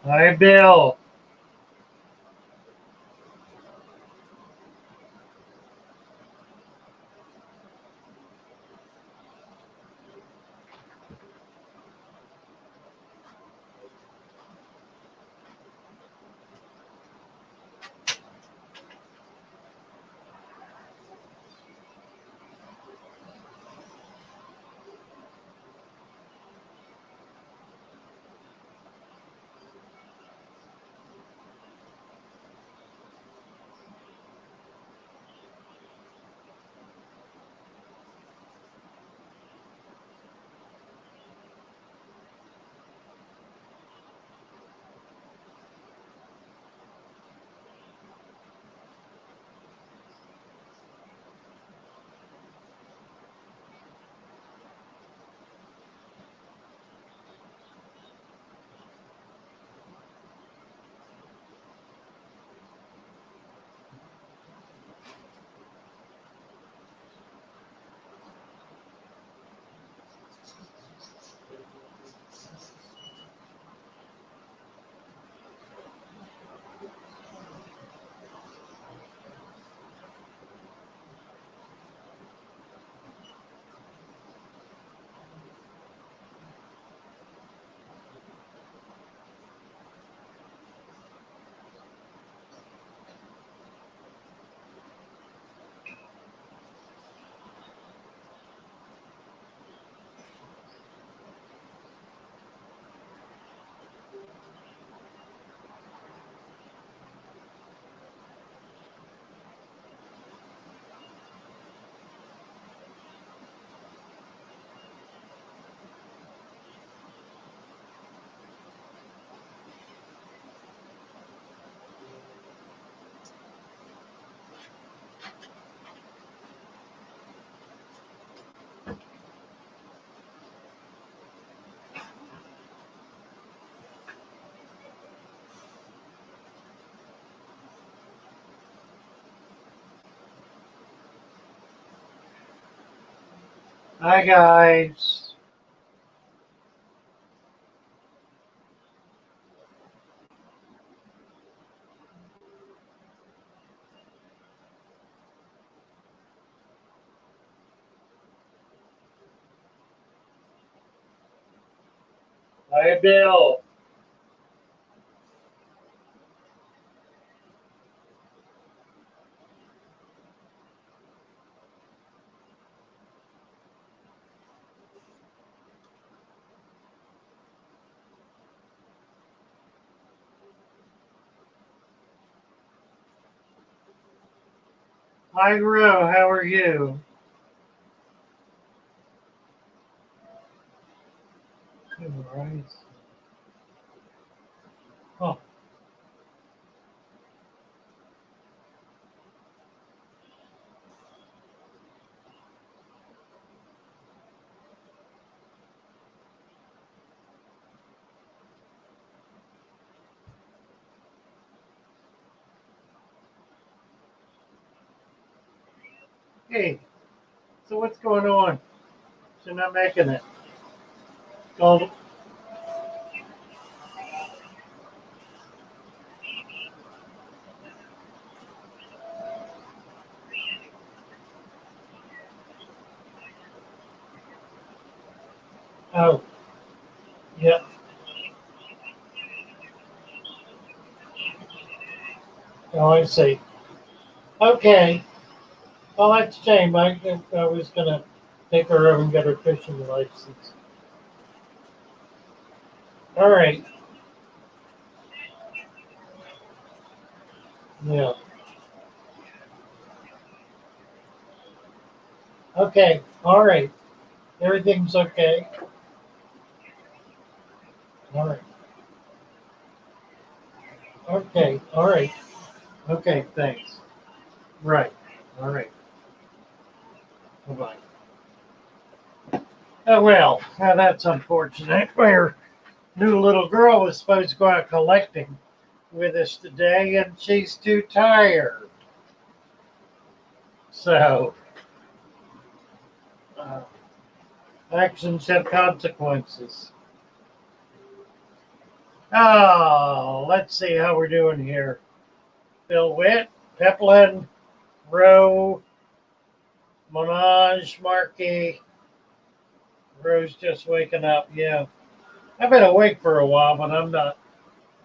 Hi, Bill. Hi, guys. Hi, Bill. Hi, Ro. How are you? All right. Oh, hey. So what's going on? You're not making it. Going. Oh, yeah. Oh, I see. Okay. Well, that's a shame. I was gonna take her over and get her fishing license. All right. Yeah. Okay. All right. Everything's okay. All right. Okay. All right. Okay. Thanks. Right. All right. Bye bye. Oh well. That's unfortunate. Our new little girl was supposed to go out collecting with us today, and she's too tired. So uh, actions have consequences. Oh, let's see how we're doing here. Bill Witt, Peplin, Rowe, Monage, Markey. Rowe's just waking up. Yeah. I've been awake for a while, but I'm not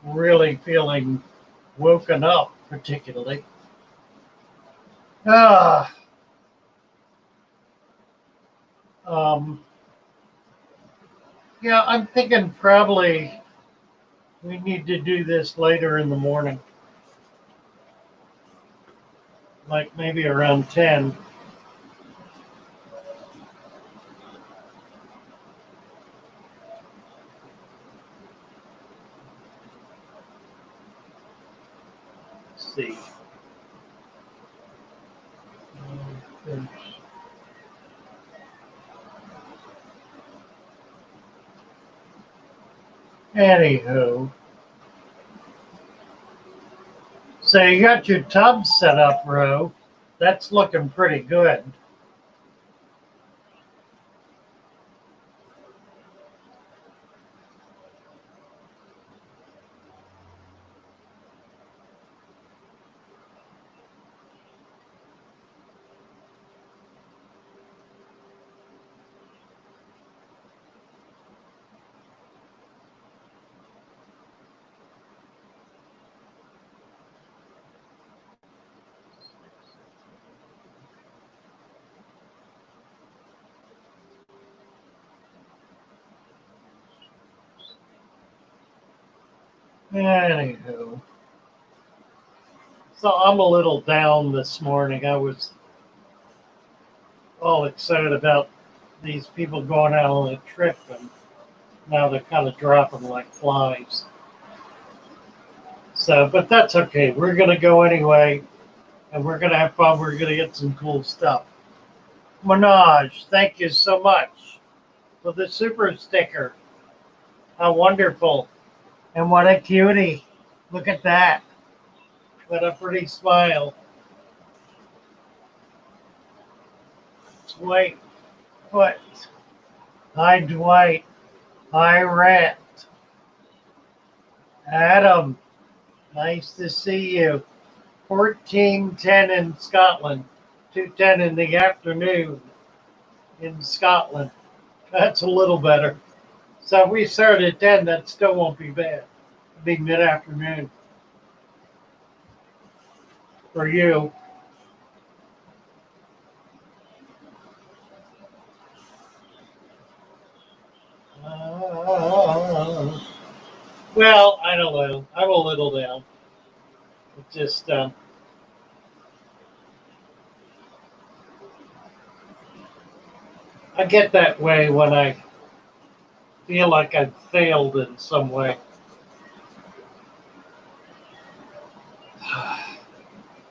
really feeling woken up particularly. Ah, um, yeah, I'm thinking probably we need to do this later in the morning, like maybe around 10. Let's see. Anywho, so you got your tub set up, Ro. That's looking pretty good. Anywho, so I'm a little down this morning. I was all excited about these people going out on a trip, and now they're kind of dropping like flies. So, but that's okay. We're going to go anyway, and we're going to have fun. We're going to get some cool stuff. Minaj, thank you so much for the super sticker. How wonderful. And what a cutie. Look at that. What a pretty smile. Dwight, what? Hi, Dwight. Hi, Rat. Adam, nice to see you. 14:10 in Scotland. 2:10 in the afternoon in Scotland. That's a little better. So if we start at 10, that still won't be bad. It'll be mid afternoon for you. Uh, well, I don't know. I'm a little down. It just, I get that way when I feel like I've failed in some way.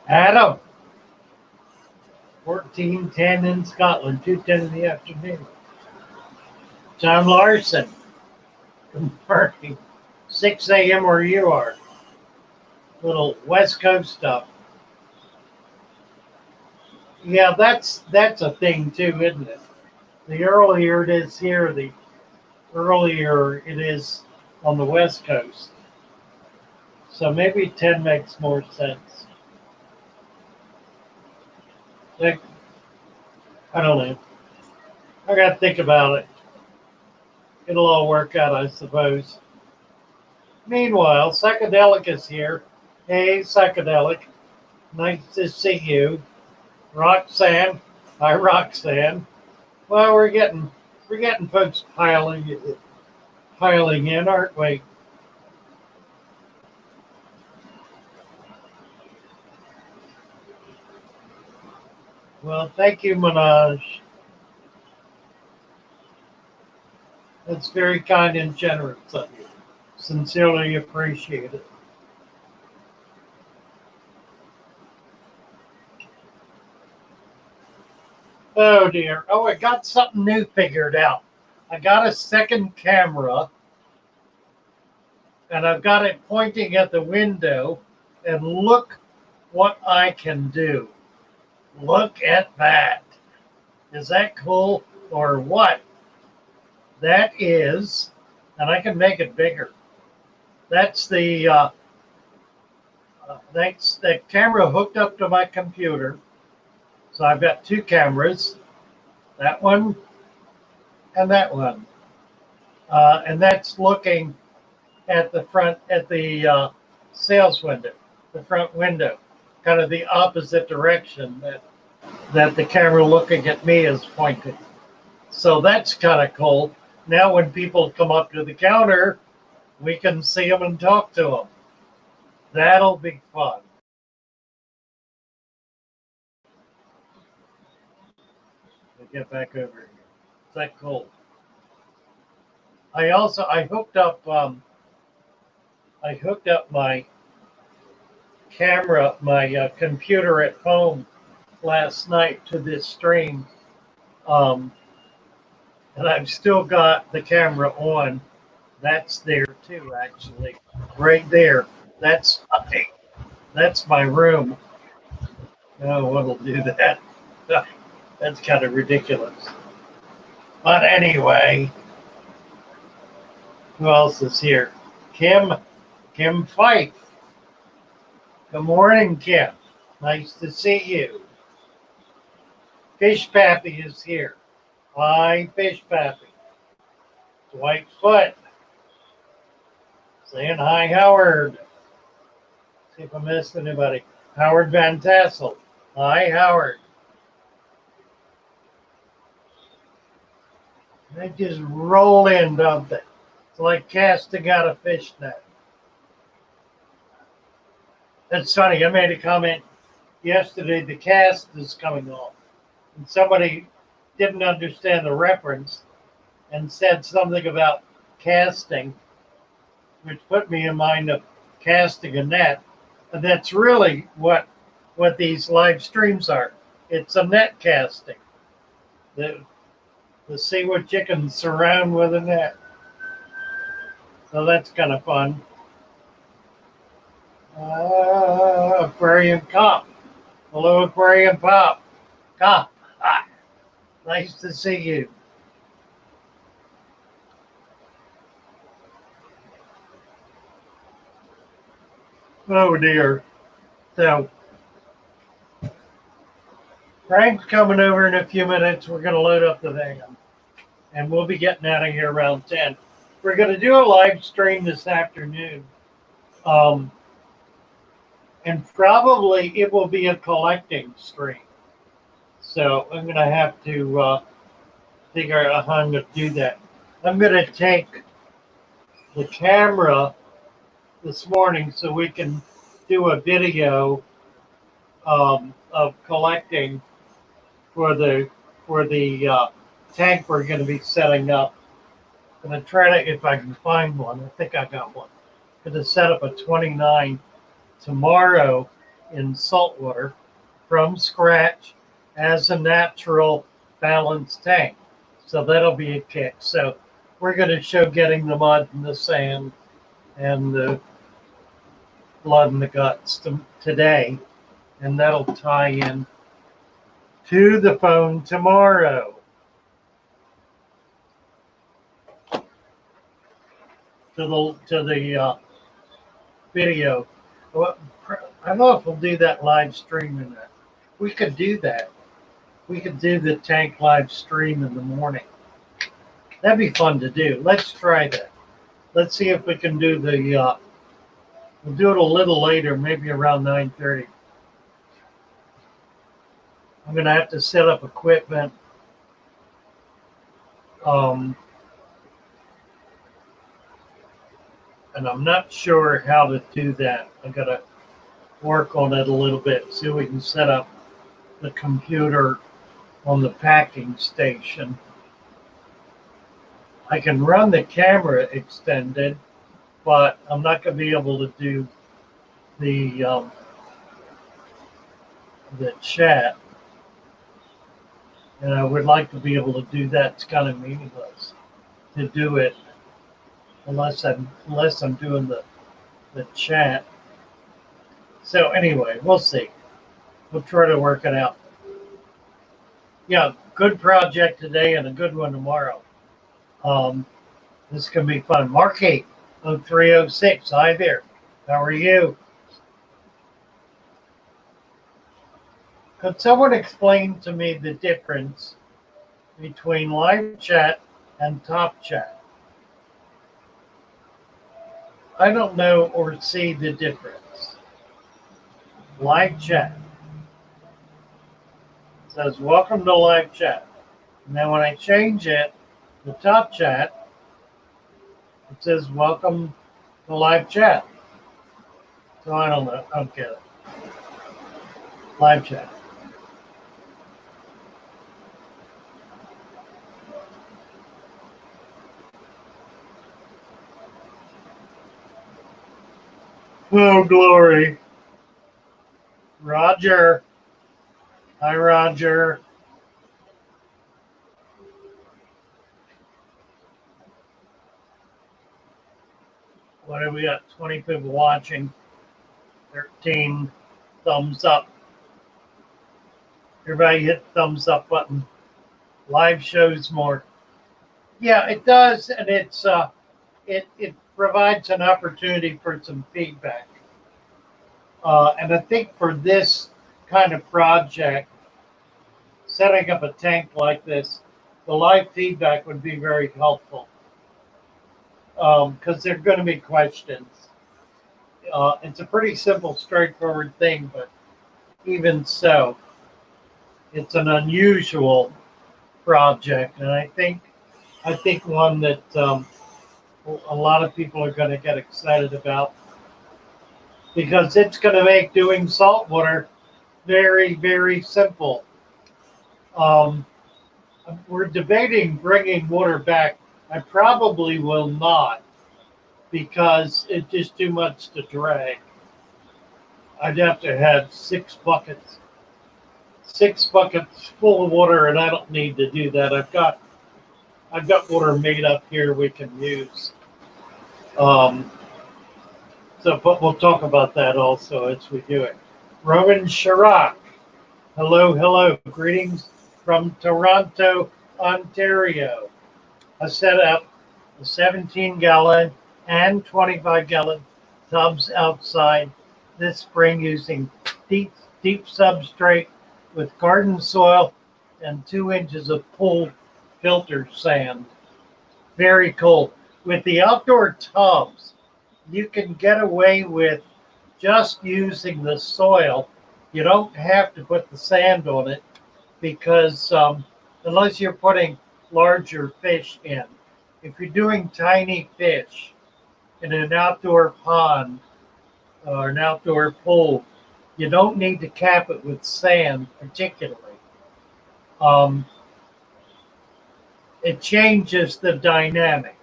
Adam, 14:10 in Scotland, 2:10 in the afternoon. John Larson, confirming 6 a.m. where you are. Little West Coast stuff. Yeah, that's a thing too, isn't it? The earlier it is here, the earlier it is on the West Coast. So maybe 10 makes more sense. Like, I don't know. I got to think about it. It'll all work out, I suppose. Meanwhile, Psychedelic is here. Hey, Psychedelic. Nice to see you. Roxanne. Hi, Roxanne. Well, we're getting folks piling in, aren't we? Well, thank you, Manoj. That's very kind and generous of you. Sincerely appreciate it. Oh dear. Oh, I got something new figured out. I got a second camera and I've got it pointing at the window. And look what I can do. Look at that. Is that cool or what? That is, and I can make it bigger. That's that's the camera hooked up to my computer. So I've got two cameras, that one and that one, and that's looking at the front at the sales window, the front window, kind of the opposite direction that the camera looking at me is pointing. So that's kind of cool. Now when people come up to the counter, we can see them and talk to them. That'll be fun. We'll get back over here. Is that cool? I hooked up my camera, my computer at home last night to this stream, um, and I've still got the camera on. That's there too, actually, right there. That's my room. Oh, what'll do that? That's kind of ridiculous. But anyway, who else is here? Kim Fife. Good morning, Kim. Nice to see you. Fish Pappy is here. Hi, Fish Pappy. Dwight Foot. Saying hi, Howard. See if I missed anybody. Howard Van Tassel. Hi, Howard. They just roll in, don't they? It's like casting out a fish net. It's funny. I made a comment yesterday. The cast is coming off, and somebody didn't understand the reference and said something about casting, which put me in mind of casting a net. And that's really what these live streams are. It's a net casting. The Seawood chickens surround with a net. So that's kind of fun. Aquarium Cop. Hello, Aquarium Pop. Cop. Hi. Nice to see you. Oh dear. So Frank's coming over in a few minutes. We're going to load up the van, and we'll be getting out of here around 10. We're going to do a live stream this afternoon. And probably it will be a collecting stream. So I'm going to have to figure out how I'm going to do that. I'm going to take the camera this morning so we can do a video of collecting for the tank we're going to be setting up. I'm going to try to, if I can find one. I think I got one. I'm going to set up a 29 tomorrow in saltwater from scratch as a natural balanced tank. So that'll be a kick. So we're going to show getting the mud and the sand and the blood and the guts today. And that'll tie in to the phone tomorrow. To the video. Well, I don't know if we'll do that live stream in that. We could do that. We could do the tank live stream in the morning. That'd be fun to do. Let's try that. Let's see if we can do the. We'll do it a little later, maybe around 9:30. I'm going to have to set up equipment. And I'm not sure how to do that. I got to work on it a little bit, see if we can set up the computer on the packing station. I can run the camera extended, but I'm not going to be able to do the chat. And I would like to be able to do that. It's kind of meaningless to do it unless I'm doing the chat. So anyway, we'll see. We'll try to work it out. Yeah, good project today and a good one tomorrow. This can be fun. Marky, 0306. Hi there. How are you? Could someone explain to me the difference between live chat and top chat? I don't know or see the difference. Live chat says welcome to live chat. And then when I change it to top chat, it says welcome to live chat. So I don't know. I don't get it. Live chat. Oh, glory. Roger. Hi, Roger. What have we got? 20 people watching. 13 thumbs up. Everybody hit the thumbs up button. Live shows more. Yeah, it does, and it provides an opportunity for some feedback. And I think for this kind of project, setting up a tank like this, the live feedback would be very helpful because there are going to be questions. It's a pretty simple, straightforward thing, but even so, it's an unusual project, and I think one that a lot of people are going to get excited about because it's going to make doing saltwater very, very simple. We're debating bringing water back. I probably will not because it's just too much to drag. I'd have to have 6 buckets full of water, and I don't need to do that. I've got water made up here we can use. But we'll talk about that also as we do it. Roman Chirac, hello, greetings from Toronto, Ontario. I set up a 17-gallon and 25-gallon tubs outside this spring using deep substrate with garden soil and 2 inches of pool filter sand. Very cool. With the outdoor tubs, you can get away with just using the soil. You don't have to put the sand on it because unless you're putting larger fish in. If you're doing tiny fish in an outdoor pond or an outdoor pool, you don't need to cap it with sand particularly. It changes the dynamic.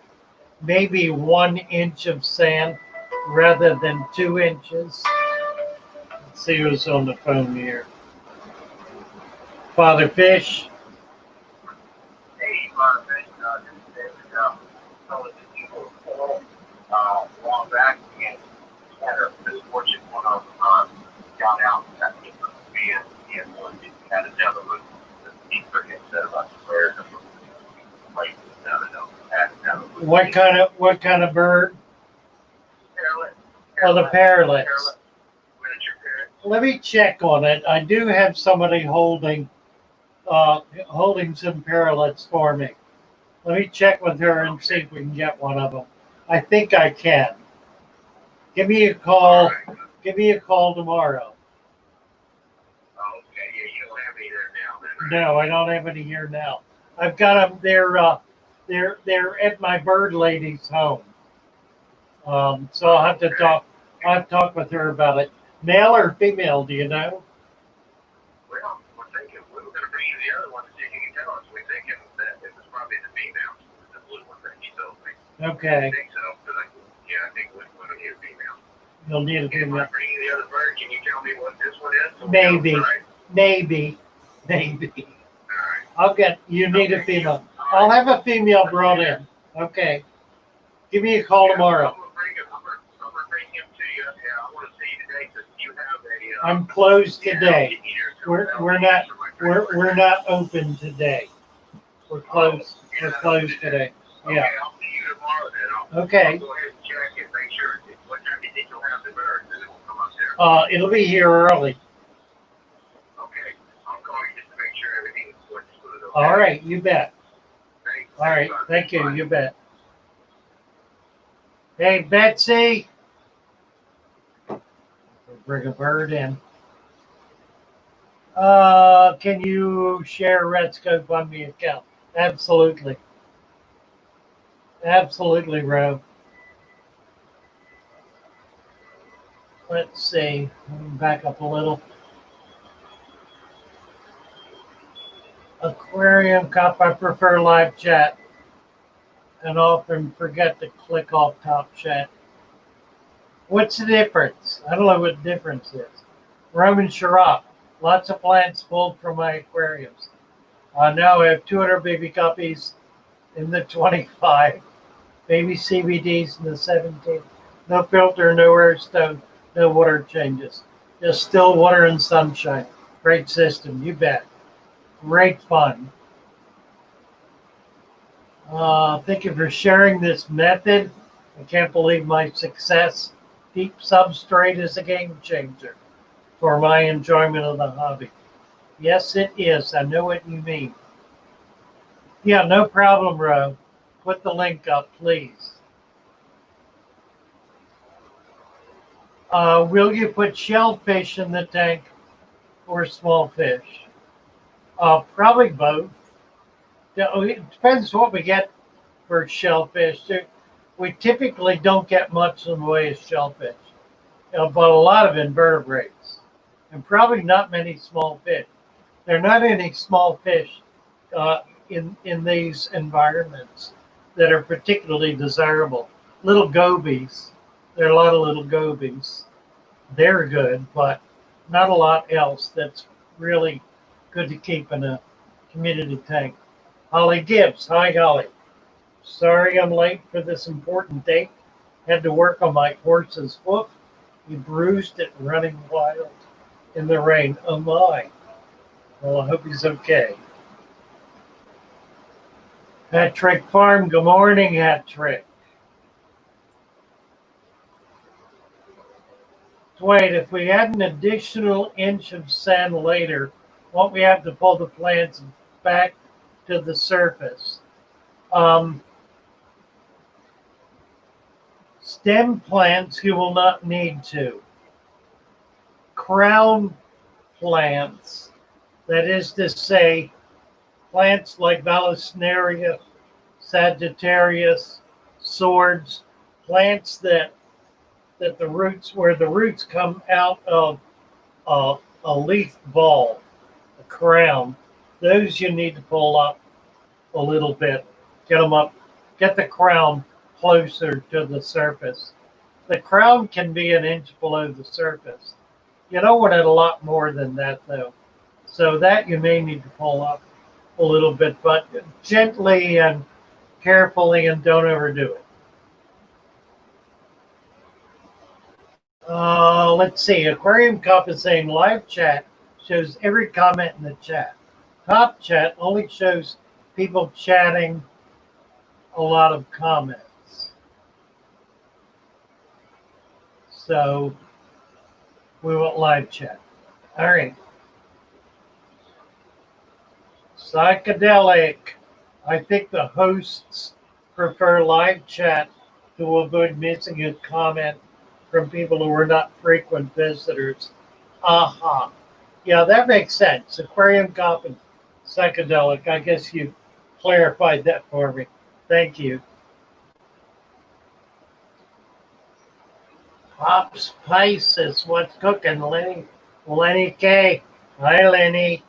Maybe 1 inch of sand rather than 2 inches. Let's see who's on the phone here. Father Fish. Hey, Father Fish. This is David. So it's a people a while back and had a misfortune one of got out and got hit with the van and had another one. The speaker had said about the bird and like what kind of bird? Parrot. Oh, the parrotlets. Miniature parrot. Let me check on it. I do have somebody holding some parrotlets for me. Let me check with her and see if we can get one of them. I think I can. Give me a call. Right. Give me a call tomorrow. Oh, okay. Yeah, you don't have any there now, then, right? No, I don't have any here now. I've got them. They're at my bird lady's home. So I'll have to talk. I'll have to talk with her about it. Male or female? Do you know? Well, we're thinking we were going to bring you the other one to see if you can tell us. We're thinking that it was probably the female, the blue one that he told me. Okay. I think so, but I think we're going to need a female. You'll need a If I female. bring you the other bird, can you tell me what this one is? So Maybe. Right? Maybe. All right. I'll get. You need a female. I'll have a female brought in. Okay. Give me a call tomorrow. I'm going to bring him to you. Yeah, I want to see you today because you have a. I'm closed today. We're We're not open today. We're closed. We're closed today. Okay, Yeah. I'll see you tomorrow then. I'll Okay. go ahead and check and make sure. What time do you think you'll have the birds and it will come up there? It'll be here early. Okay. I'll call you just to make sure everything's going smooth. Okay? All right, you bet. Thanks. All right, Bye. thank you. Bye. You bet. Hey, Betsy. Bring a bird in. Can you share Redscope on the account? Absolutely. Absolutely, Ro. Let's see. Let me back up a little. Aquarium Cup, I prefer live chat and often forget to click off top chat. What's the difference? I don't know what the difference is. Roman Sharap, lots of plants pulled from my aquariums. Now I have 200 baby guppies in the 25, baby CBDs in the 17. No filter, no air stone, no water changes. Just still water and sunshine. Great system, you bet. Great fun. Thank you for sharing this method. I can't believe my success. Deep substrate is a game changer for my enjoyment of the hobby. Yes, it is. I know what you mean. Yeah, no problem, Ro. Put the link up, please. Will you put shellfish in the tank or small fish? Probably both. It depends what we get for shellfish. We typically don't get much in the way of shellfish, but a lot of invertebrates, and probably not many small fish. There are not any small fish in these environments that are particularly desirable. Little gobies, there are a lot of little gobies. They're good, but not a lot else that's really good to keep in a community tank. Holly Gibbs, hi Holly. Sorry I'm late for this important date. Had to work on my horse's hoof. He bruised it running wild in the rain. Oh my. Well, I hope he's okay. Hat Trick Farm, good morning, Hat Trick. Wait, if we add an additional inch of sand later, won't we have to pull the plants back to the surface? Stem plants, you will not need to. Crown plants, that is to say, plants like Vallisneria, Sagittarius, swords, plants that the roots, where the roots come out of a leaf ball, a crown, those you need to pull up a little bit, get them up, get the crown closer to the surface. The crown can be an inch below the surface. You don't want it a lot more than that though. So that you may need to pull up a little bit, but gently and carefully, and don't overdo it. Let's see. Aquarium Cup is saying live chat shows every comment in the chat. Top chat only shows people chatting a lot of comments. So we want live chat. All right. Psychedelic. I think the hosts prefer live chat to avoid missing a comment from people who are not frequent visitors. Aha. Yeah, that makes sense. Aquarium Cup and Psychedelic. I guess you clarified that for me. Thank you. Pop Spices, what's cooking, Lenny? Lenny K. Hi, Lenny.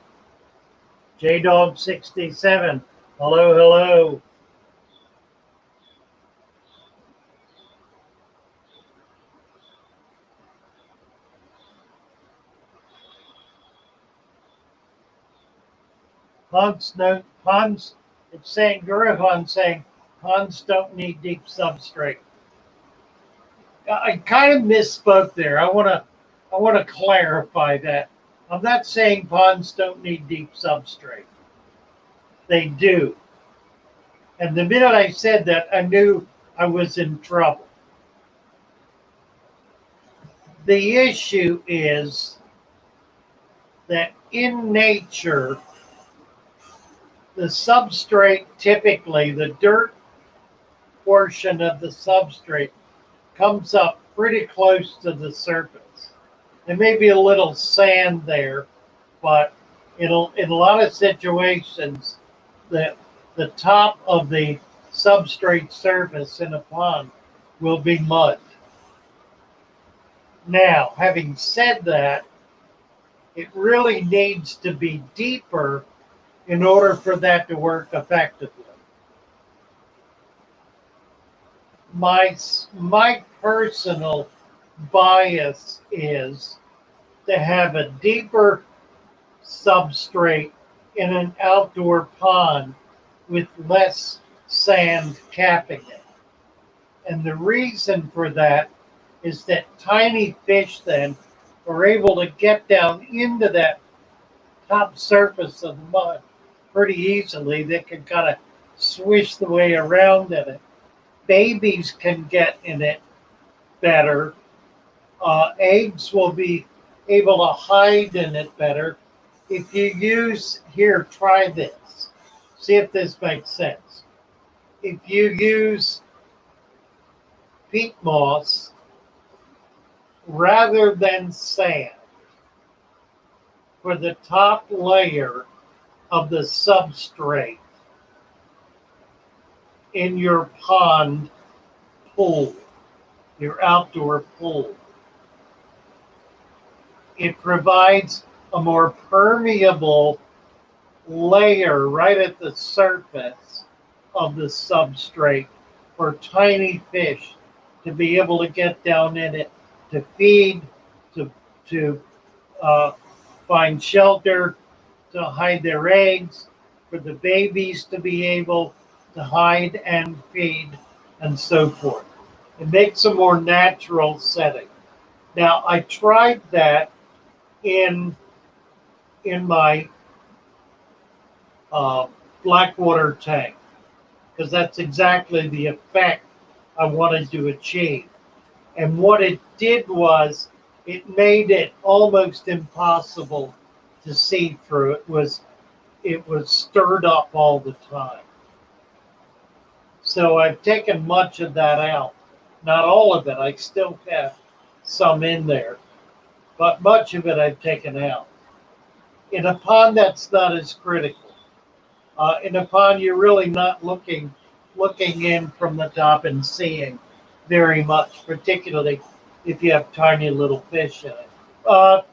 J Dog 67. Hello, hello. Ponds, it's saying, Gurufan saying, ponds don't need deep substrate. I kind of misspoke there. I want to clarify that. I'm not saying ponds don't need deep substrate. They do. And the minute I said that, I knew I was in trouble. The issue is that in nature, the substrate, typically the dirt portion of the substrate, comes up pretty close to the surface. There may be a little sand there, but in a lot of situations, the top of the substrate surface in a pond will be mud. Now, having said that, it really needs to be deeper in order for that to work effectively. My personal bias is to have a deeper substrate in an outdoor pond with less sand capping it. And the reason for that is that tiny fish then are able to get down into that top surface of the mud pretty easily. They can kind of swish the way around in it. Babies can get in it better. Eggs will be able to hide in it better. If you use, here, try this. See if this makes sense. If you use peat moss rather than sand for the top layer of the substrate in your pond pool, your outdoor pool, it provides a more permeable layer right at the surface of the substrate for tiny fish to be able to get down in it, to feed, to find shelter, to hide their eggs, for the babies to be able to hide and feed, and so forth. It makes a more natural setting. Now, I tried that in my blackwater tank, because that's exactly the effect I wanted to achieve. And what it did was it made it almost impossible to see through. It was stirred up all the time. So I've taken much of that out. Not all of it. I still have some in there, but much of it I've taken out. In a pond, that's not as critical. In a pond, you're really not looking in from the top and seeing very much, particularly if you have tiny little fish in it.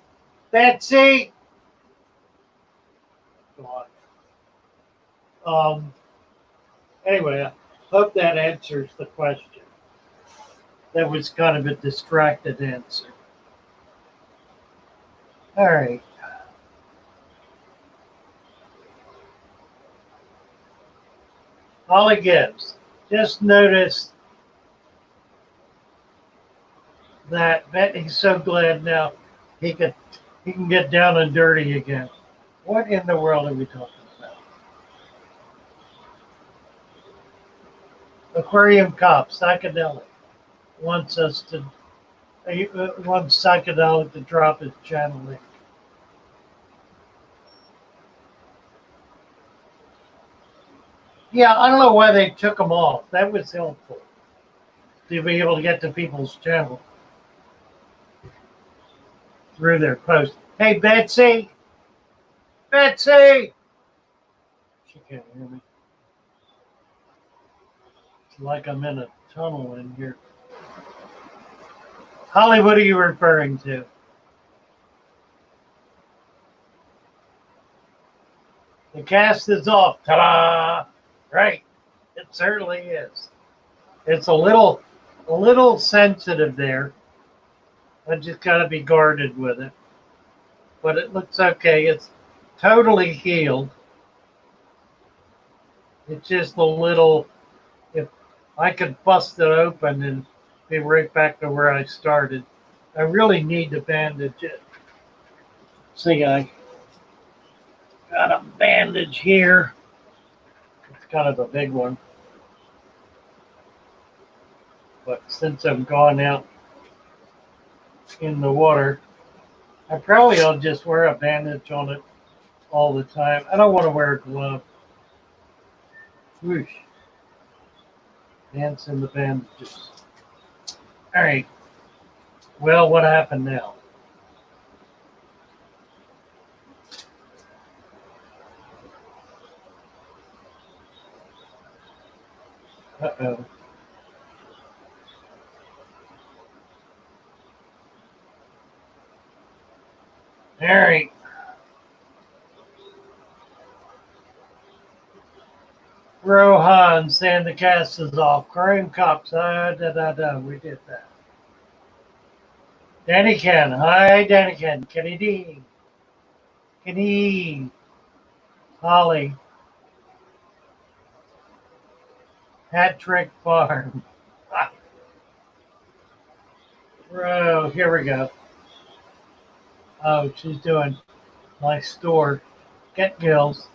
Betsy, go on. Anyway, I hope that answers the question. That was kind of a distracted answer. All right. Holly Gibbs, just noticed that he's so glad now he can get down and dirty again. What in the world are we talking about? Aquarium Cop, Psychedelic, wants Psychedelic to drop his channel link. Yeah, I don't know why they took them off. That was helpful to be able to get to people's channel through their post. Hey, Betsy! Betsy! She can't hear me. It's like I'm in a tunnel in here. Holly, what are you referring to? The cast is off. Ta-da! Right. It certainly is. It's a little sensitive there. I just got to be guarded with it. But it looks okay. It's totally healed. It's just a little, if I could bust it open and be right back to where I started. I really need to bandage it. See, I got a bandage here. It's kind of a big one. But since I'm gone out in the water, I probably will just wear a bandage on it all the time. I don't want to wear a glove. Whoosh. Dance in the bandages. All right. Well, what happened now? Uh-oh. All right. Rohan saying the cast is off. Crime cops. We did that. Danny Ken. Hi, Danny Ken. Kenny D. Kenny. Holly. Hat Trick Farm. Bro, here we go. Oh, she's doing my store. Get Gills.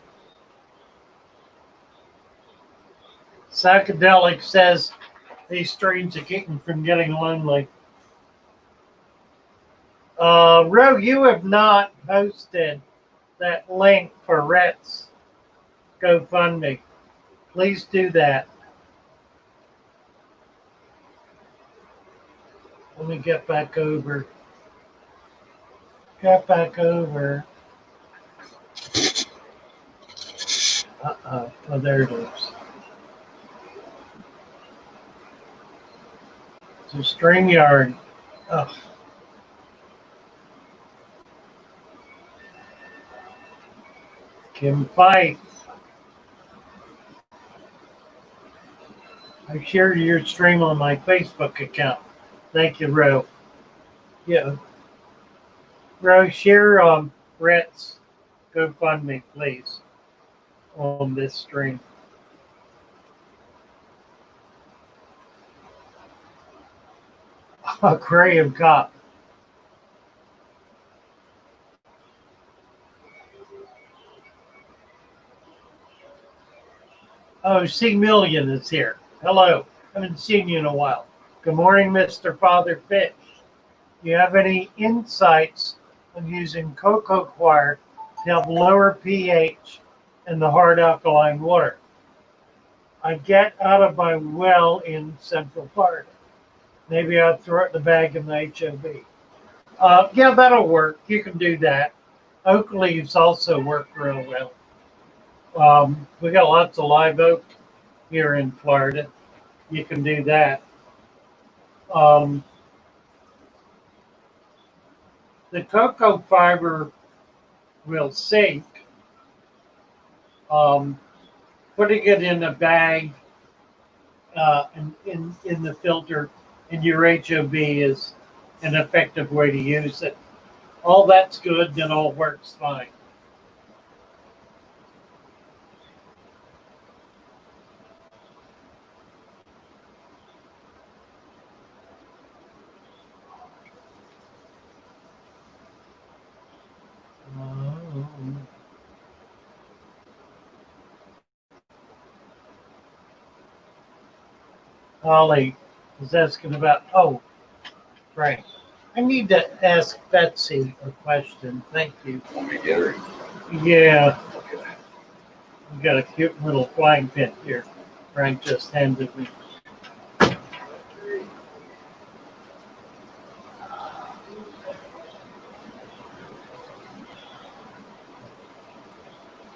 Psychedelic says these streams are keeping from getting lonely. Ro, you have not posted that link for Rhett's GoFundMe. Please do that. Let me get back over. Get back over. Uh-oh. Oh, there it is. So StreamYard. Oh. Kim Fight. I shared your stream on my Facebook account. Thank you, Ro. Yeah. Ro, share Brett's GoFundMe, please, on this stream. Oh, Graham Cop. Oh, C Million is here. Hello. Haven't seen you in a while. Good morning, Mr. Father Fish. Do you have any insights on using cocoa coir to help lower pH in the hard alkaline water? I get out of my well in Central Florida. Maybe I'll throw it in the bag in the HOB. Yeah, that'll work. You can do that. Oak leaves also work real well. We got lots of live oak here in Florida. You can do that. The cocoa fiber will sink. Putting it in a bag in the filter in your HOB is an effective way to use it. All that's good, then all works fine. Holly is asking about, oh, right. I need to ask Betsy a question. Thank you. Want me to get her? Yeah, Okay. we got a cute little flying pin here. Frank just handed me.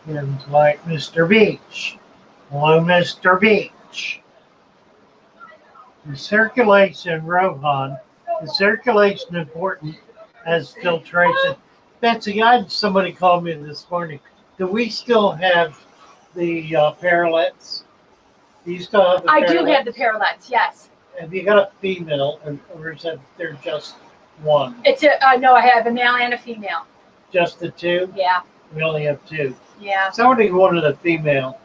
And like Mr. Beach. Hello, Mr. Beach. The circulation, Rohan, the circulation important as filtration. Betsy, I had somebody call me this morning. Do we still have the parallettes? Do you still have the I parallettes? do have the parallettes, yes. Have you got a female, or is that they're just one? It's a no. I have a male and a female. Just the two? Yeah, We only have two. yeah. Somebody wanted a female.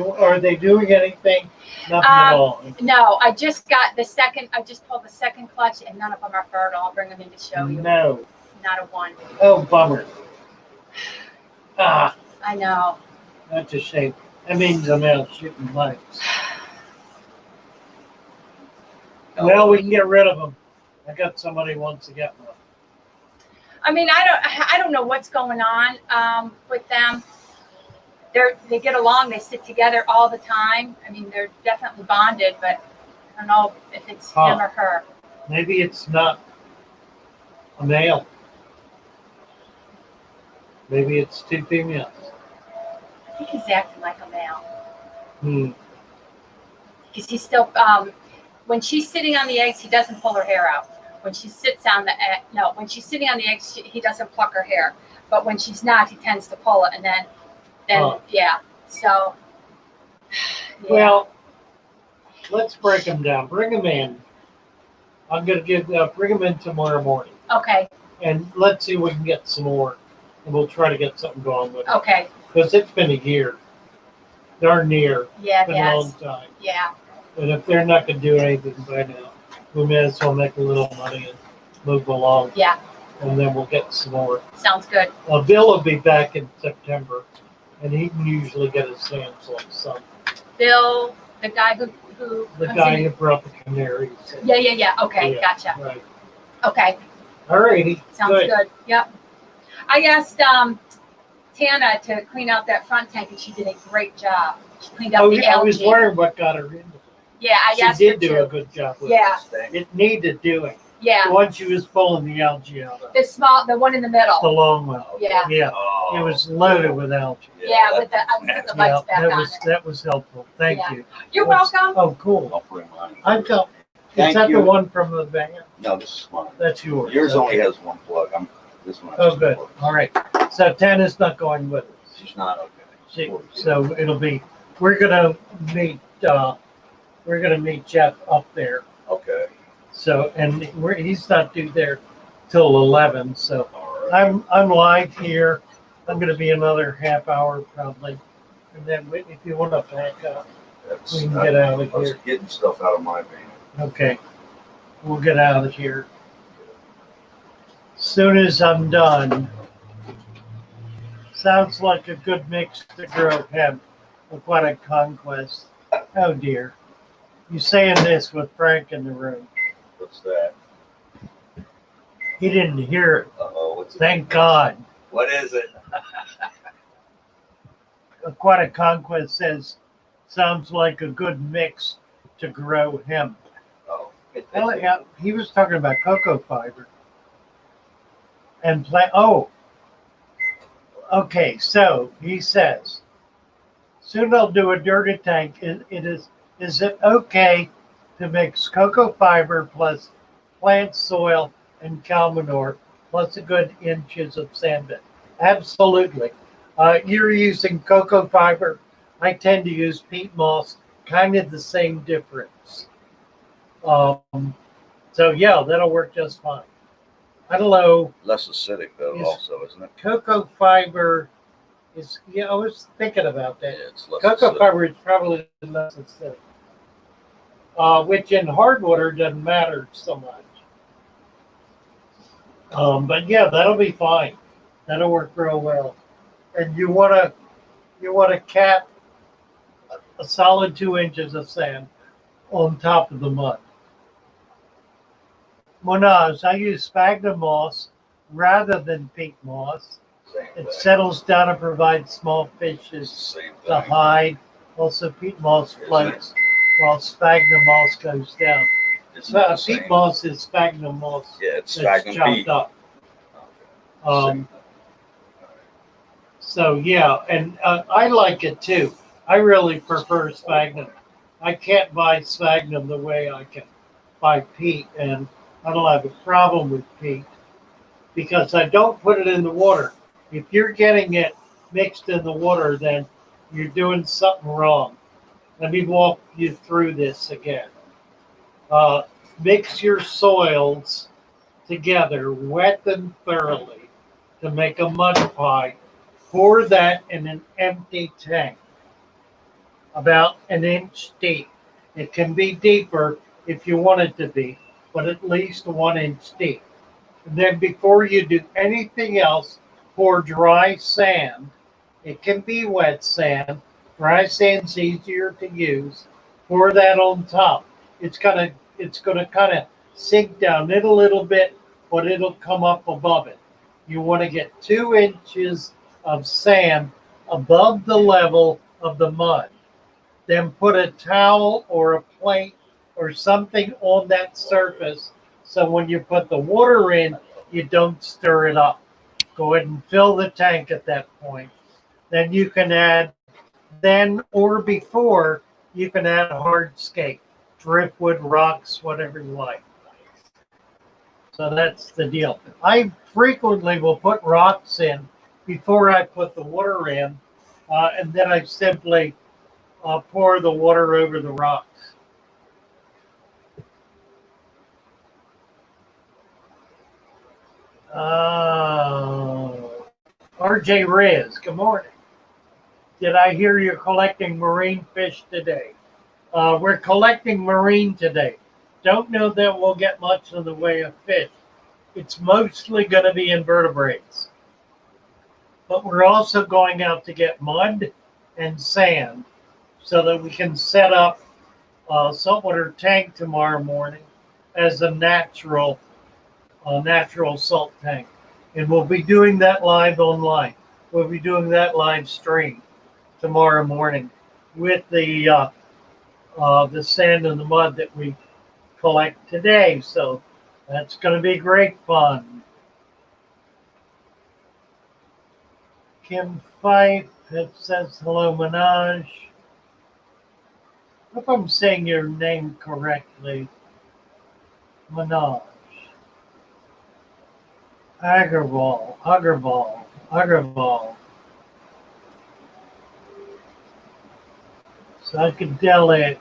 Are they doing anything? Nothing at all. No, I just got the second. I just pulled the second clutch, and none of them are fertile. I'll bring them in to show you. No. Not a one. Oh, bummer. Ah, I know. that's a shame. That means I'm out shooting lights. Well, we can get rid of them. I got somebody who wants to get one. I mean, I don't know what's going on with them. They get along. They sit together all the time. I mean, they're definitely bonded, but I don't know if it's him or her. Maybe it's not a male. Maybe it's two females. I think he's acting like a male. Hmm. Because he's still, when she's sitting on the eggs, he doesn't pull her hair out. When she sits on the egg, no, when she's sitting on the eggs, he doesn't pluck her hair. But when she's not, he tends to pull it, and then yeah. So, yeah. Well, let's break them down. Bring them in. I'm gonna bring them in tomorrow morning, Okay, and let's see if we can get some more, and we'll try to get something going with it. okay, Because it's been a year, darn near. yeah, It's been a long yes, time. yeah, And if they're not gonna do anything by now, we may as well make a little money and move along, yeah. and then we'll get some more. Sounds good. Bill will be back in September, and he can usually get his hands on some. Bill, the guy who The comes guy in- who brought the canaries. Yeah. Okay, Yeah. gotcha. Right. Okay, All righty. sounds good. Yep. I asked Tana to clean out that front tank, and she did a great job. She cleaned up Oh, the yeah, I was algae. wondering what got her into it. Yeah, I She asked her did do to. a good job with Yeah. it. It needed doing. Yeah, Once she was pulling the algae out of the one in the middle. the long one. Yeah. Yeah, Oh, it was loaded with algae. Yeah, with the I put the Yeah, lights back on it. that was helpful. Thank Yeah. you. You're That's- welcome. Oh, cool. I'll bring mine. I felt. Is Thank that you. the one from the van? No, this is mine. That's yours. Yours Okay. only has one plug. This one has Oh, two good. plugs. All right. So Tana's not going with us. She's not okay. So it'll be. We're gonna meet. We're gonna meet Jeff up there. Okay. So and he's not due there till 11. So All right. I'm live here. I'm gonna be another half hour probably, and then if you want to back up, That's, we can get out of I was here. getting stuff out of my van. Okay, we'll get out of here. Soon as I'm done. Sounds like a good mix to grow hemp. Aquatic Conquest. Oh dear. You saying this with Frank in the room. What's that? He didn't hear it. Uh-oh, what's it? Thank God. What is it? Aquatic Conquest says, sounds like a good mix to grow hemp. Oh. Well, yeah, he was talking about cocoa fiber. And oh, okay. So he says, soon I'll do a dirty tank. Is it okay to mix cocoa fiber plus plant soil and cow manure plus a good inches of sand bed? Absolutely. You're using cocoa fiber. I tend to use peat moss, kind of the same difference. So yeah, that'll work just fine. I don't know. Less acidic though, Is- also, isn't it? Cocoa fiber is, yeah, I was thinking about Yeah, that. it's less Cocoa acidic. fiber is probably less acidic, which in hard water doesn't matter so much. But yeah, that'll be fine. That'll work real well. And you want to cap a solid 2 inches of sand on top of the mud. Monaz, I use sphagnum moss rather than peat moss. Same It thing. settles down and provides small fishes Same to thing. hide. Also, peat moss floats while sphagnum moss goes down. Isn't it the Peat same? moss is sphagnum moss Yeah, it's that's sphagnum chopped peat. up. Okay. Um, So yeah, and I like it too. I really prefer sphagnum. I can't buy sphagnum the way I can buy peat, and I don't have a problem with peat because I don't put it in the water. If you're getting it mixed in the water, then you're doing something wrong. Let me walk you through this again. Mix your soils together, wet them thoroughly to make a mud pie. Pour that in an empty tank, about an inch deep. It can be deeper if you want it to be, but at least 1 inch deep. And then before you do anything else, pour dry sand. It can be wet sand. Dry sand's easier to use. Pour that on top. It's going to it's going to kind of sink down it a little bit, but it'll come up above it. You want to get 2 inches of sand above the level of the mud. Then put a towel or a plate or something on that surface so when you put the water in, you don't stir it up. Go ahead and fill the tank at that point. Then you can add, then or before, you can add hardscape, driftwood, rocks, whatever you like. So that's the deal. I frequently will put rocks in before I put the water in, and then I simply pour the water over the rocks. RJ Rez, good morning. Did I hear you're collecting marine fish today? We're collecting marine today. Don't know that we'll get much in the way of fish. It's mostly going to be invertebrates. But we're also going out to get mud and sand so that we can set up a saltwater tank tomorrow morning as a natural salt tank. And we'll be doing that live online. We'll be doing that live stream tomorrow morning with the sand and the mud that we collect today. So that's going to be great fun. Kim Fife says hello, Minaj. Hope I'm saying your name correctly. Minaj. Agarwal. Psychedelic.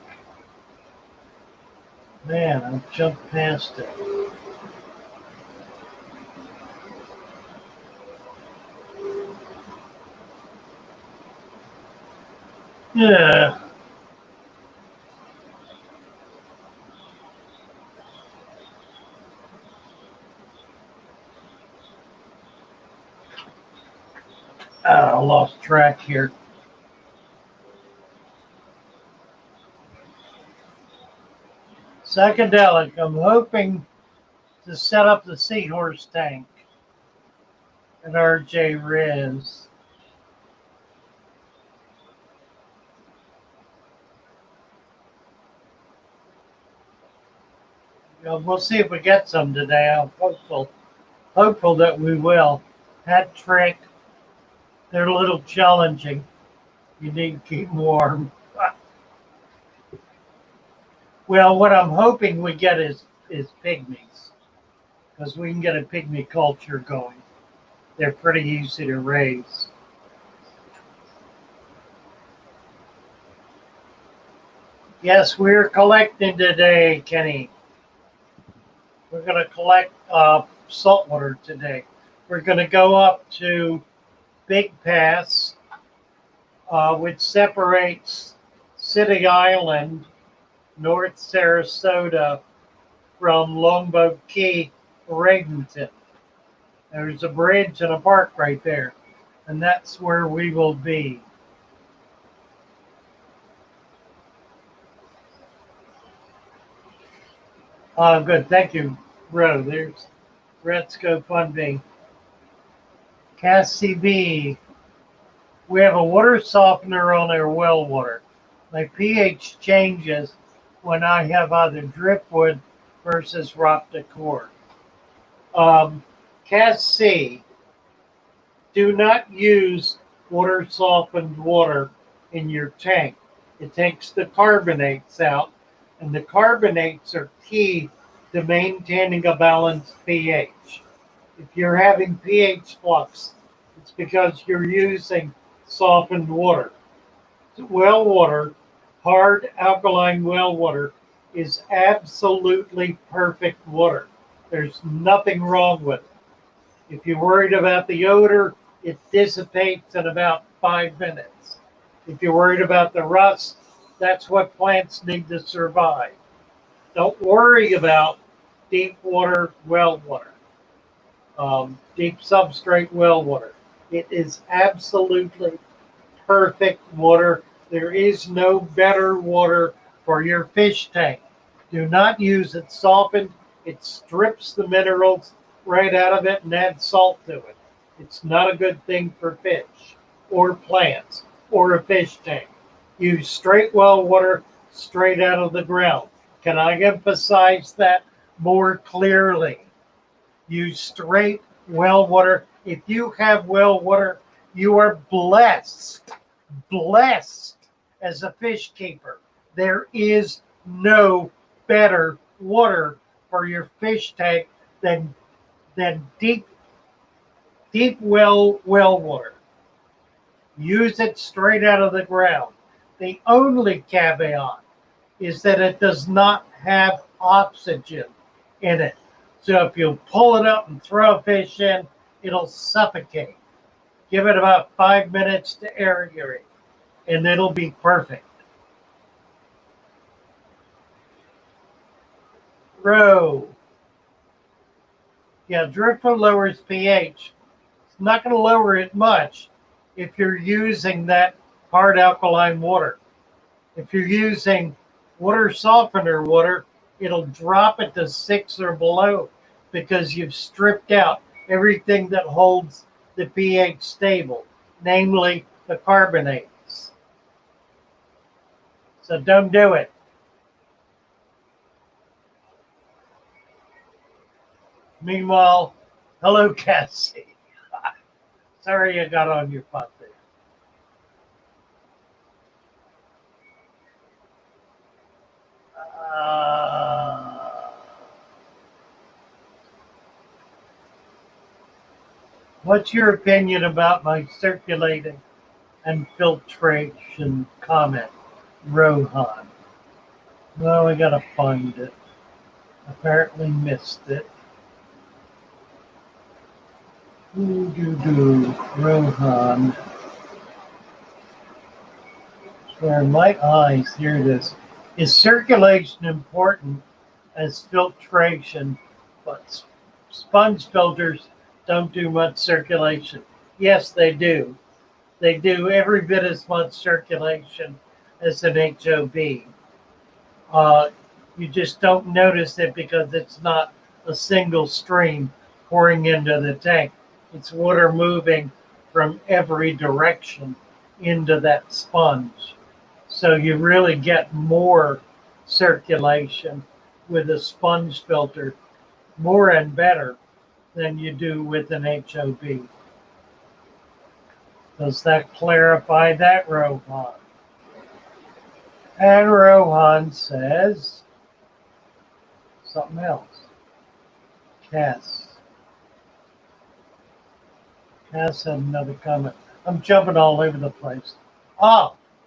Man, I jumped past it. Yeah. I lost track here. Psychedelic. I'm hoping to set up the seahorse tank at RJ Riz. We'll see if we get some today. I'm hopeful that we will. Hat trick. They're a little challenging. You need to keep them warm. Well, what I'm hoping we get is pygmies, because we can get a pygmy culture going. They're pretty easy to raise. Yes, we're collecting today, Kenny. We're going to collect saltwater today. We're going to go up to Big Pass, which separates City Island, North Sarasota, from Longboat Key, Bradenton. There's a bridge and a park right there, and that's where we will be. Good, thank you, Ro. There's Let's Go Funding. Cassie B. We have a water softener on our well water. My pH changes when I have either driftwood versus rock decor. Cass C. Do not use water softened water in your tank. It takes the carbonates out, and the carbonates are key to maintaining a balanced pH. If you're having pH flux, it's because you're using softened water. Well water, hard alkaline well water, is absolutely perfect water. There's nothing wrong with it. If you're worried about the odor, it dissipates in about 5 minutes. If you're worried about the rust, that's what plants need to survive. Don't worry about deep water well water, deep substrate well water. It is absolutely perfect water. There is no better water for your fish tank. Do not use it softened. It strips the minerals right out of it and adds salt to it. It's not a good thing for fish or plants or a fish tank. Use straight well water straight out of the ground. Can I emphasize that more clearly? Use straight well water. If you have well water, you are blessed, blessed as a fish keeper. There is no better water for your fish tank than deep well water. Use it straight out of the ground. The only caveat is that it does not have oxygen in it. So if you pull it up and throw a fish in, it'll suffocate. Give it about 5 minutes to aerate, and it'll be perfect. Roe. Yeah, Drifter lowers pH. It's not going to lower it much if you're using that hard alkaline water. If you're using water softener water, it'll drop it to 6 or below because you've stripped out everything that holds the pH stable, namely the carbonates. So don't do it. Meanwhile, hello, Cassie. Sorry I got on your butt there. What's your opinion about my circulating and filtration comment, Rohan? Well, I gotta find it. Apparently missed it. Rohan. Where my eyes, here it is. Is circulation important as filtration, but sponge filters don't do much circulation? Yes, they do. They do every bit as much circulation as an HOB. You just don't notice it because it's not a single stream pouring into the tank. It's water moving from every direction into that sponge. So you really get more circulation with a sponge filter, more and better than you do with an HOB. Does that clarify that, Rohan? And Rohan says something else. Cass had another comment. I'm jumping all over the place.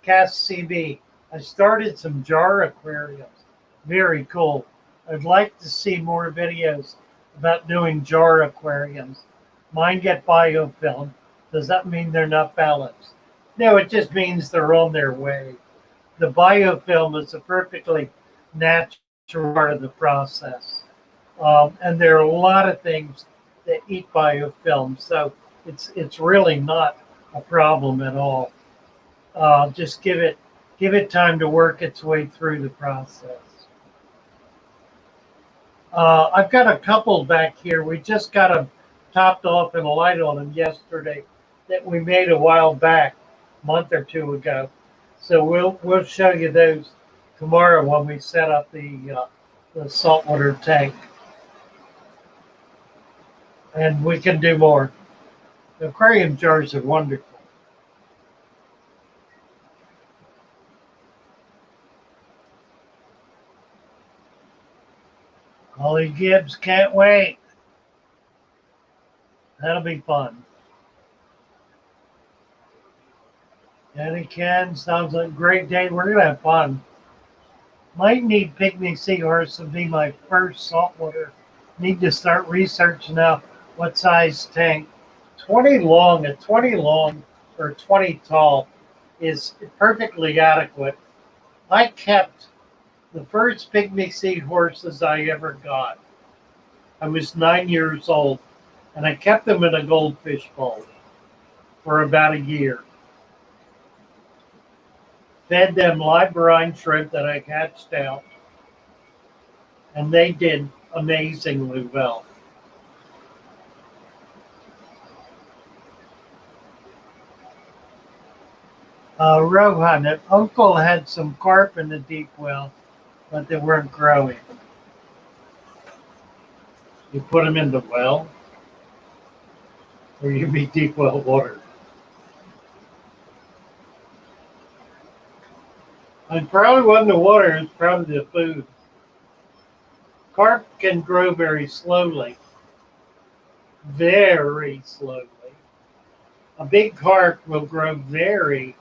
Cass CB. I started some jar aquariums. Very cool. I'd like to see more videos about doing jar aquariums. Mine get biofilm. Does that mean they're not balanced? No, it just means they're on their way. The biofilm is a perfectly natural part of the process. And there are a lot of things that eat biofilm. So it's really not a problem at all. Just give it time to work its way through the process. I've got a couple back here. We just got them topped off and a light on them yesterday that we made a while back, a month or two ago. So we'll show you those tomorrow when we set up the saltwater tank. And we can do more. The aquarium jars are wonderful. Holly Gibbs, can't wait. That'll be fun. Danny Ken, sounds like a great day. We're going to have fun. Might need pygmy seahorse to be my first saltwater. Need to start researching now what size tank. 20 long or 20 tall is perfectly adequate. I kept the first pygmy seahorses I ever got. I was 9 years old, and I kept them in a goldfish bowl for about a year. Fed them live brine shrimp that I hatched out. and they did amazingly well. Rohan, Uncle had some carp in the deep well, but they weren't growing. You put them in the well, or you be deep well water. It probably wasn't the water, it's probably the food. Carp can grow very slowly. Very slowly. A big carp will grow very,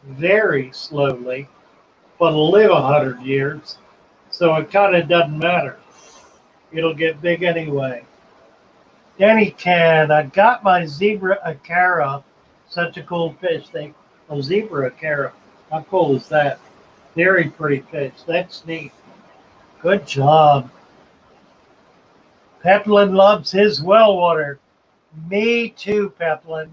very slowly, but it'll live 100 years. So it kind of doesn't matter. It'll get big anyway. Danny Can, I got my zebra acara. Such a cool fish. A zebra acara. How cool is that? Very pretty fish. That's neat. Good job. Peplin loves his well water. Me too, Peplin.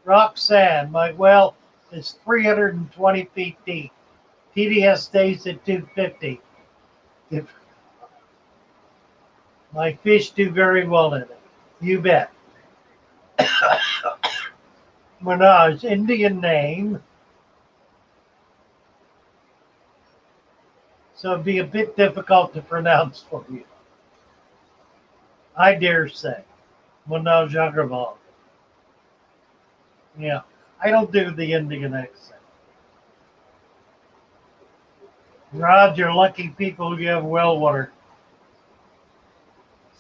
Roxanne, my well is 320 feet deep. TDS stays at 250. My fish do very well in it. You bet. Minaj, Indian name. So it'd be a bit difficult to pronounce for you. I dare say. Minaj Agrawal. Yeah, I don't do the Indian accent. Roger, lucky people who have well water.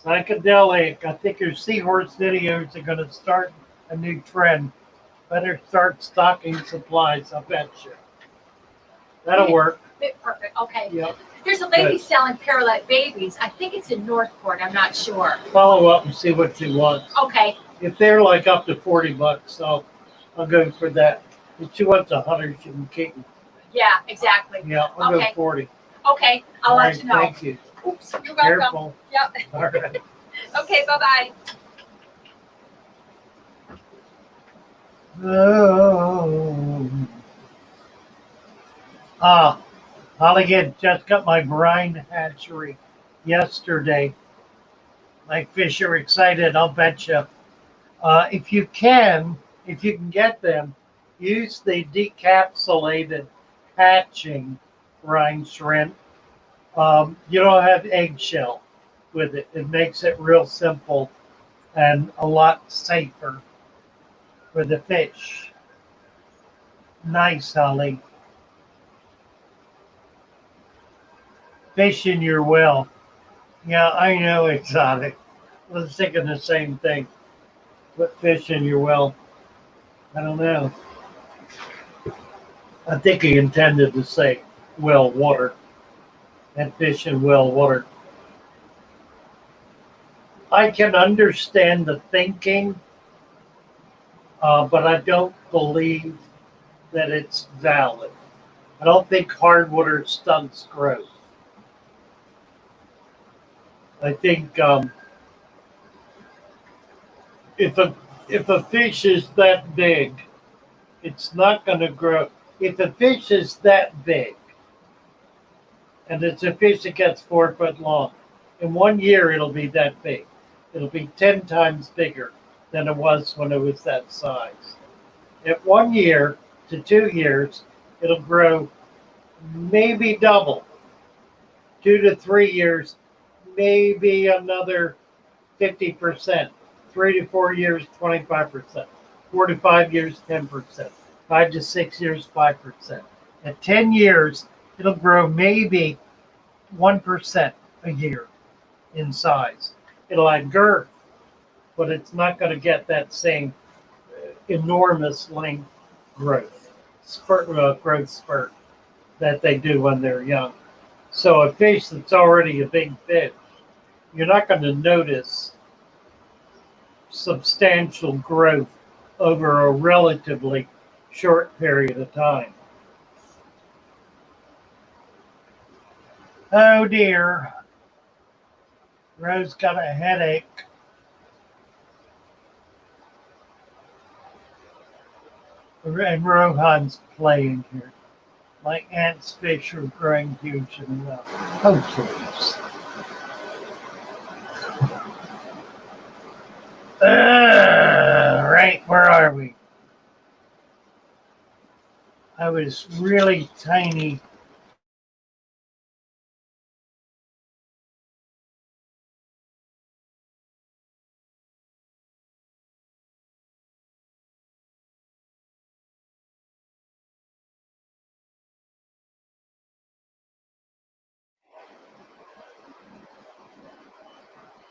Psychedelic. I think your seahorse videos are going to start a new trend. Better start stocking supplies, I bet you. That'll work. Perfect. Okay. Yep. There's a lady Good. selling Paralette babies. I think it's in Northport. I'm not sure. Follow up and see what you want. Okay. If they're like up to $40, I'll go for that. If she wants 100, she can keep them. Yeah, exactly. Yeah, I'll Okay. go 40. Okay. I'll All let right, you know. Thank you. Oops. You're welcome. Careful. Yep. All right. Okay. Bye-bye. Oh. Holligan just got my brine hatchery yesterday. My fish are excited, I'll bet you. If you can get them, use the decapsulated hatching brine shrimp. You don't have eggshell with it. It makes it real simple and a lot safer for the fish. Nice, Holly. Fish in your well. Yeah, I know, exotic. I was thinking the same thing. Put fish in your well. I don't know. I think he intended to say well water. And fish in well water. I can understand the thinking, but I don't believe that it's valid. I don't think hard water stunts growth. I think if a fish is that big, it's not going to grow. If a fish is that big, and it's a fish that gets 4 foot long, in 1 year it'll be that big. It'll be 10 times bigger than it was when it was that size. At 1 year to 2 years, it'll grow maybe double. 2 to 3 years, maybe another 50%. 3 to 4 years, 25%. 4 to 5 years, 10%. 5 to 6 years, 5%. At 10 years, it'll grow maybe 1% a year in size. It'll add girth, but it's not going to get that same enormous length growth spurt that they do when they're young. So a fish that's already a big fish, you're not going to notice substantial growth over a relatively short period of time. Oh dear. Rose got a headache. And Rohan's playing here. My aunt's fish are growing huge and well. Oh, please. Right, where are we? I was really tiny.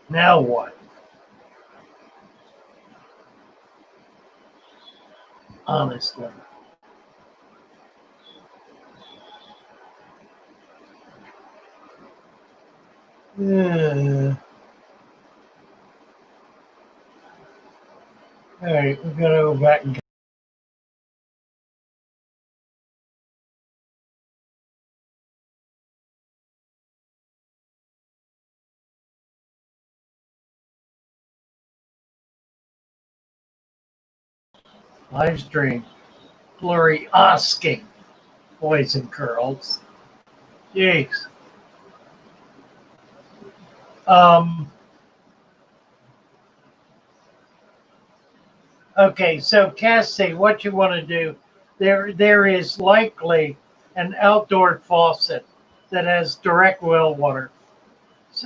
Now what? Honestly. All right, we gotta go back and live stream. Glory asking, boys and girls. Jeez. Um. Okay, so Cassie, what you want to do? There is likely an outdoor faucet that has direct well water.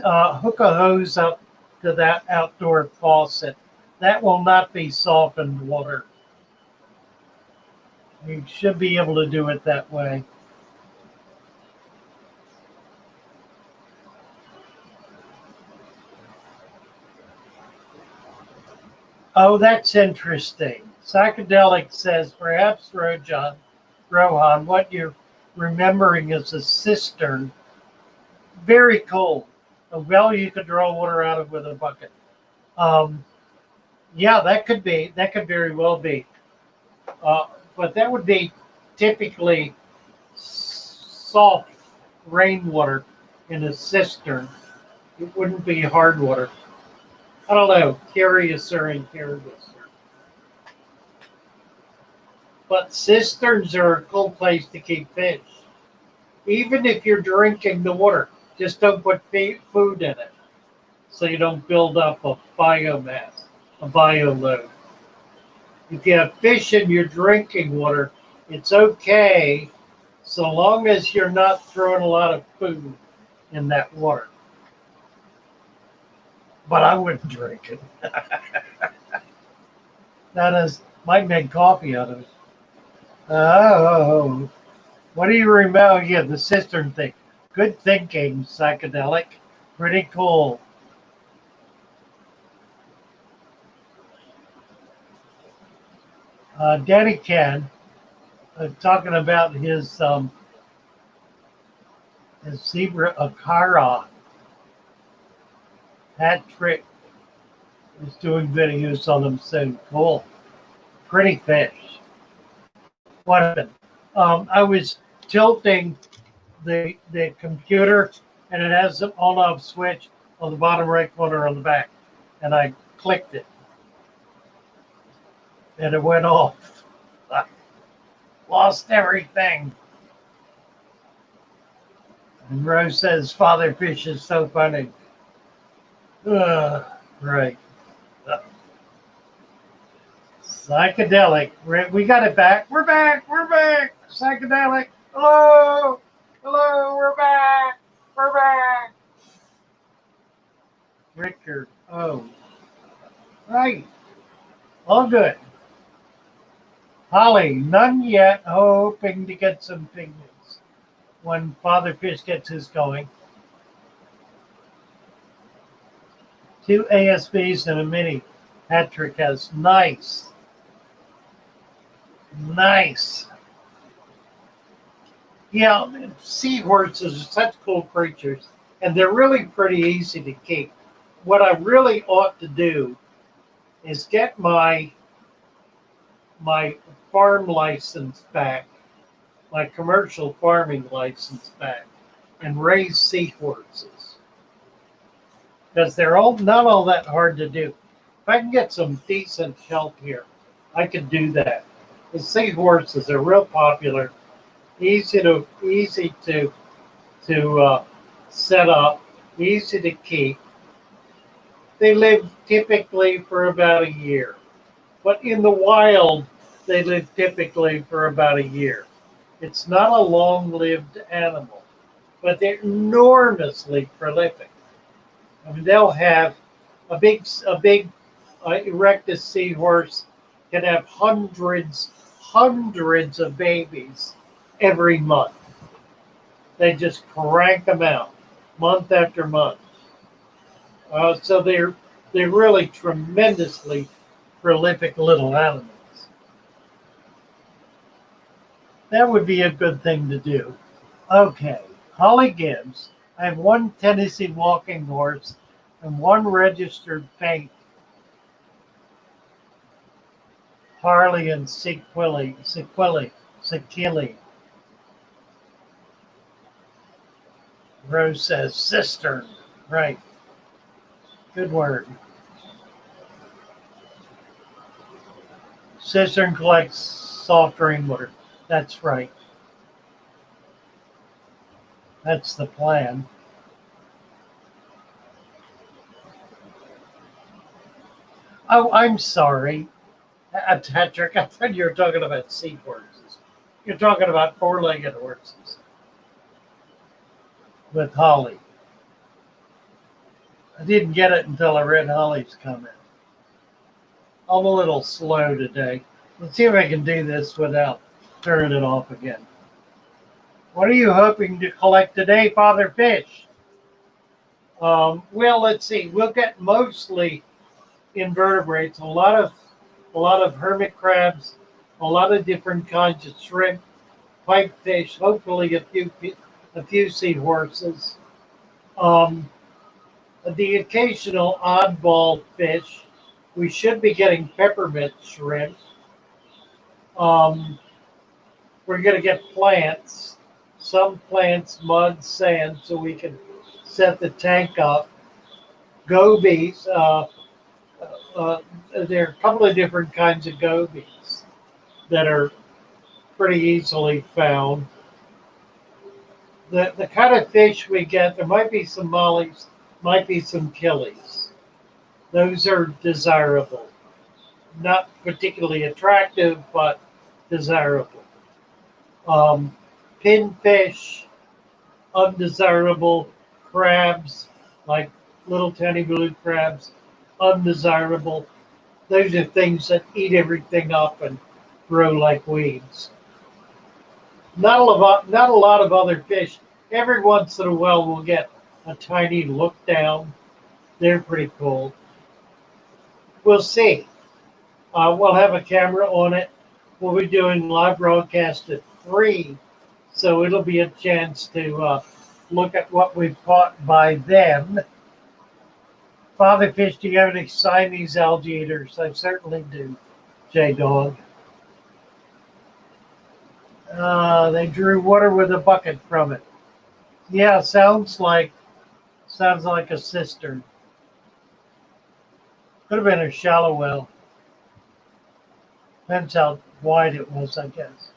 Hook a hose up to that outdoor faucet. That will not be softened water. You should be able to do it that way. Oh, that's interesting. Psychedelic says perhaps Rohan, what you're remembering is a cistern, very cold, a well you could draw water out of with a bucket. Um, yeah, that could very well be. But that would be typically soft rainwater in a cistern. It wouldn't be hard water. I don't know, curious or incurious. But cisterns are a cool place to keep fish. Even if you're drinking the water, just don't put food in it so you don't build up a biomass, a bio load. If you have fish in your drinking water, it's okay so long as you're not throwing a lot of food in that water. But I wouldn't drink it. Might make coffee out of it. Oh, what do you remember? Yeah, the cistern thing. Good thinking, psychedelic. Pretty cool. Danny Ken talking about his zebra Akara. Patrick is doing videos on them soon. Cool. Pretty fish. What happened? I was tilting the computer and it has an on-off switch on the bottom right corner on the back. And I clicked it. And it went off. I lost everything. And Rose says, Father Fish is so funny. Right. Psychedelic. We got it back. We're back. We're back. Psychedelic. Hello. Hello. We're back. We're back. Richard. Oh. Right. All good. Holly. None yet. Hoping to get some pigments when Father Fish gets his going. 2 ASBs and a mini. Patrick has. Nice. Nice. Yeah, seahorses are such cool creatures, and they're really pretty easy to keep. What I really ought to do is get my farm license back, my commercial farming license back, and raise seahorses. Because they're not all that hard to do. If I can get some decent help here, I could do that. The seahorses are real popular, easy to set up, easy to keep. they live typically for about a year. But in the wild, they live typically for about a year. It's not a long-lived animal, but they're enormously prolific. I mean, they'll have a big erectus seahorse can have hundreds of babies every month. They just crank them out month after month. So they're really tremendously prolific little animals. That would be a good thing to do. Okay, Holly Gibbs. I have one Tennessee walking horse and one registered paint. Harley and Sequili. Rose says cistern. Right. Good word. Cistern collects soft rainwater. That's right. That's the plan. Oh, I'm sorry. Patrick, I thought you were talking about seahorses. You're talking about four-legged horses with Holly. I didn't get it until I read Holly's comment. I'm a little slow today. Let's see if I can do this without turning it off again. What are you hoping to collect today, Father Fish? Well, let's see. We'll get mostly invertebrates. A lot of hermit crabs, a lot of different kinds of shrimp, pipefish. Hopefully, a few seahorses. The occasional oddball fish. We should be getting peppermint shrimp. We're going to get plants, some plants, mud, sand, so we can set the tank up. Gobies, there are a couple of different kinds of gobies that are pretty easily found. The kind of fish we get, there might be some mollies, might be some killies. Those are desirable. Not particularly attractive, but desirable. Pinfish, undesirable. Crabs, like little tiny blue crabs, undesirable. Those are things that eat everything up and grow like weeds. Not a lot of other fish. Every once in a while, we'll get a tiny look down. They're pretty cool. We'll see. We'll have a camera on it. We'll be doing live broadcast at 3, so it'll be a chance to look at what we've caught by then. Father Fish, do you have any Siamese alligators? I certainly do, J-Dog. They drew water with a bucket from it. Yeah, sounds like a cistern. Could have been a shallow well. Depends how wide it was, I guess.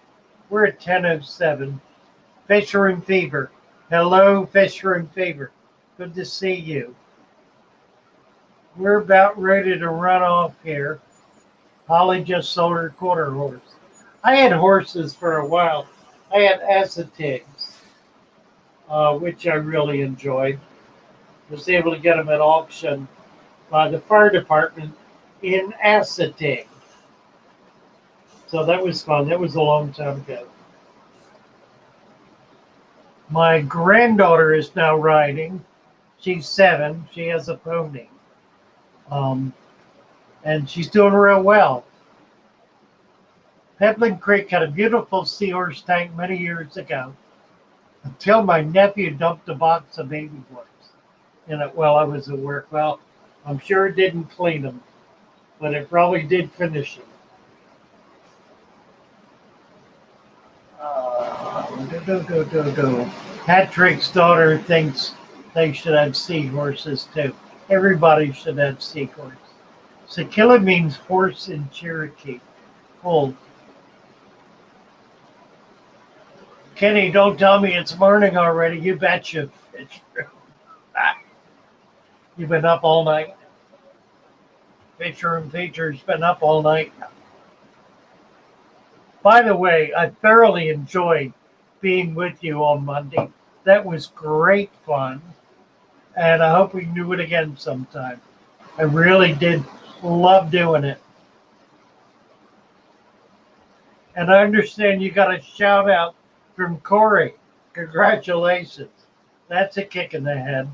We're at 10:07. Fisher Fever. Hello, Fisher Fever. Good to see you. We're about ready to run off here. Holly just sold her quarter horse. I had horses for a while. I had Assateagues, which I really enjoyed. Was able to get them at auction by the fire department in Assateague. So that was fun. That was a long time ago. My granddaughter is now riding. She's 7. She has a pony. And she's doing real well. Pebbling Creek had a beautiful seahorse tank many years ago until my nephew dumped a box of baby ones in it while I was at work. Well, I'm sure it didn't clean them, but it probably did finish them. Patrick's daughter thinks they should have seahorses too. Everybody should have seahorses. Sakilla means horse in Cherokee. Cool. Kenny, don't tell me it's morning already. You betcha. You've been up all night. Fisher and Feature's been up all night. By the way, I thoroughly enjoyed being with you on Monday. That was great fun. And I hope we do it again sometime. I really did love doing it. And I understand you got a shout out from Corey. Congratulations. That's a kick in the head.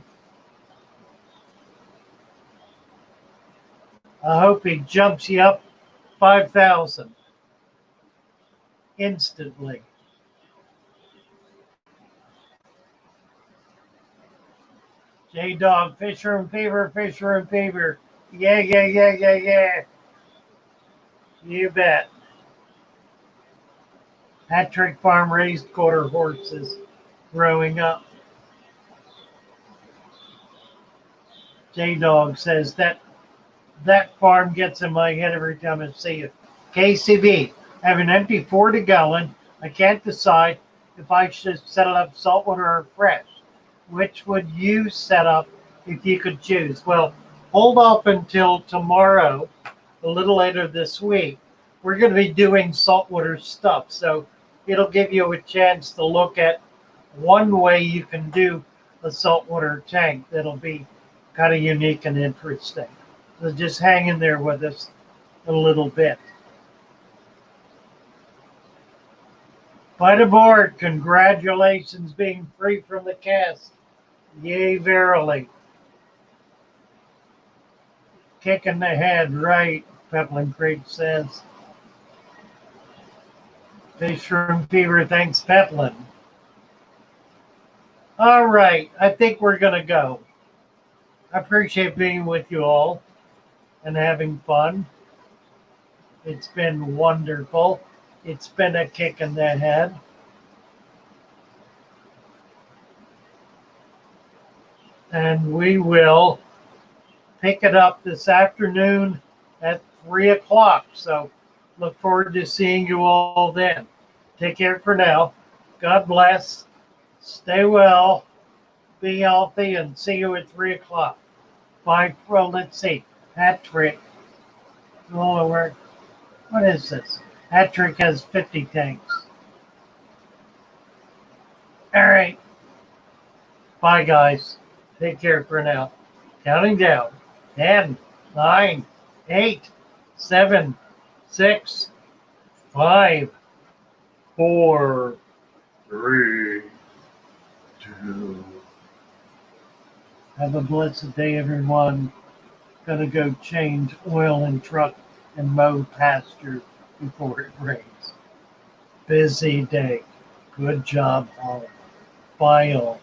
I hope he jumps you up 5,000 instantly. J-Dog, Fisher and Fever, Fisher and Fever. Yeah, yeah, yeah, yeah, yeah. You bet. Hat-Trick Farm raised quarter horses growing up. J-Dog says that farm gets in my head every time I see it. KCB, I have an empty 40 gallon. I can't decide if I should set it up saltwater or fresh. Which would you set up if you could choose? Well, hold off until tomorrow, a little later this week. We're going to be doing saltwater stuff, so it'll give you a chance to look at one way you can do a saltwater tank that'll be kind of unique and interesting. So just hang in there with us a little bit. By the board, congratulations being free from the cast. Yea, verily. Kick in the head, right, Peplin Creek says. Fisher and Fever thanks Peplin. All right, I think we're going to go. I appreciate being with you all and having fun. It's been wonderful. It's been a kick in the head. And we will pick it up this afternoon at 3 o'clock. So look forward to seeing you all then. Take care for now. God bless. Stay well. Be healthy and see you at 3 o'clock. Bye. Well, let's see. Hat-Trick. Oh, what is this? Hat-Trick has 50 tanks. All right. Bye, guys. Take care for now. Counting down. 10, 9, 8, 7, 6, 5, 4, 3, 2. Have a blessed day, everyone. Gonna go change oil in truck and mow pasture before it rains. Busy day. Good job, all. Bye, all.